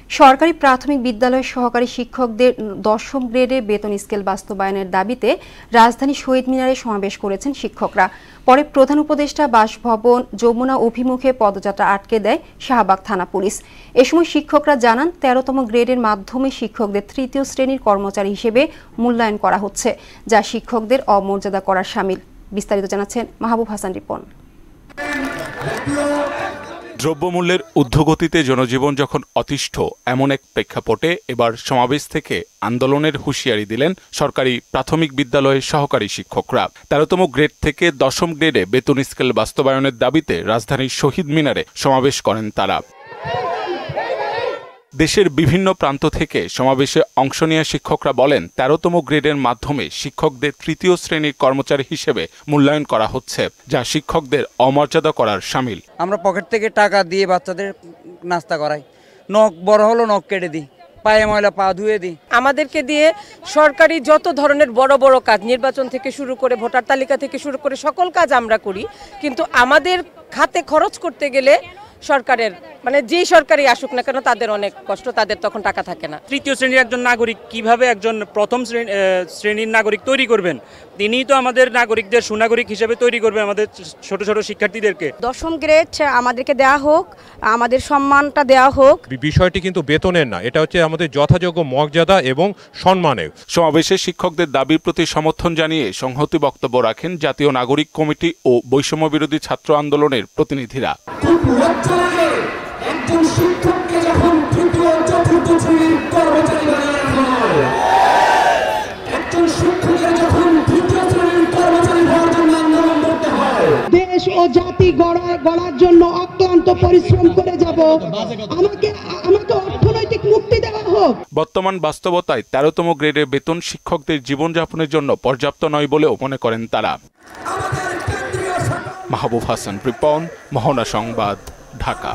সরকারি প্রাথমিক বিদ্যালয়ের সহকারী শিক্ষকদের ১০ম গ্রেডে বেতন স্কেল বাস্তবায়নের দাবিতে রাজধানী শহীদ মিনারে সমাবেশ করেছেন শিক্ষকরা। পরে প্রধান উপদেষ্টা বাসভবন যমুনা অভিমুখে পদযাত্রা আটকে দেয় শাহবাগ থানা পুলিশ। এ সময় শিক্ষকরা জানান ১৩তম গ্রেডের মাধ্যমে শিক্ষকদের তৃতীয় শ্রেণীর কর্মচারী হিসেবে মূল্যায়ন করা হচ্ছে, যা শিক্ষকদের অমর্যাদা করার শামিল। বিস্তারিত জানাচ্ছেন মাহবুব হাসান রিপন। দ্রব্যমূল্যের ঊর্ধ্বগতিতে জনজীবন যখন অতিষ্ঠ, এমন এক প্রেক্ষাপটে এবার সমাবেশ থেকে আন্দোলনের হুঁশিয়ারি দিলেন সরকারি প্রাথমিক বিদ্যালয়ের সহকারী শিক্ষকরা। ১৩তম গ্রেড থেকে ১০ম গ্রেডে বেতন স্কেল বাস্তবায়নের দাবিতে রাজধানীর শহীদ মিনারে সমাবেশ করেন তারা। দেশের বিভিন্ন প্রান্ত থেকে সমাবেশে অংশ নিয়ে শিক্ষকরা বলেন, ১৩তম গ্রেডের মাধ্যমে শিক্ষকদের তৃতীয় শ্রেণীর কর্মচারী হিসেবে মূল্যায়ন করা হচ্ছে, যা শিক্ষকদের অমর্যাদা করার শামিল। আমরা পকেট থেকে টাকা দিয়ে বাচ্চাদের নাস্তা করাই, নখ বড় হলো নখ কেটে দিই, পায়ে ময়লা পা ধুয়ে দিই। আমাদেরকে দিয়ে সরকারি যত ধরনের বড় বড় কাজ, নির্বাচন থেকে শুরু করে ভোটার তালিকা থেকে শুরু করে সকল কাজ আমরা করি, কিন্তু আমাদের খাতে খরচ করতে গেলে সরকারের যেই সরকারই আসুক না কেন তাদের অনেক কষ্ট, তাদের তখন টাকা থাকে না। তৃতীয় শ্রেণীর একজন নাগরিক কিভাবে একজন প্রথম শ্রেণীর নাগরিক তৈরি করবেন? তিনিই তো আমাদের নাগরিকদের সুনাগরিক হিসেবে তৈরি করবেন আমাদের ছোট ছোট শিক্ষার্থীদেরকে। ১০ম গ্রেড আমাদেরকে দেওয়া হোক, আমাদের সম্মানটা দেওয়া হোক। বিষয়টি কিন্তু বেতনের না, এটা হচ্ছে আমাদের যথাযোগ্য মর্যাদা এবং সম্মানের। সমাবেশে শিক্ষকদের দাবির প্রতি সমর্থন জানিয়ে সংহতি বক্তব্য রাখেন জাতীয় নাগরিক কমিটি ও বৈষম্য বিরোধী ছাত্র আন্দোলনের প্রতিনিধিরা। একজন শিক্ষককে যখন তৃতীয় চতুর্থ শ্রেণীর কর্মচারী বানিয়ে রাখা হয়, একজন শিক্ষকের যখন তৃতীয় শ্রেণীর কর্মচারী হওয়ার জন্য আন্দোলন করতে হয়, দেশ ও জাতি গড়ার জন্য অক্লান্ত পরিশ্রম করে যাব, আমাকে অর্থনৈতিক মুক্তি দেওয়া হোক। বর্তমান বাস্তবতায় ১৩তম গ্রেডের বেতন শিক্ষকদের জীবনযাপনের জন্য পর্যাপ্ত নয় বলেও মনে করেন তারা। মাহবুব হাসান রিপন, মোহনা সংবাদ, ঢাকা।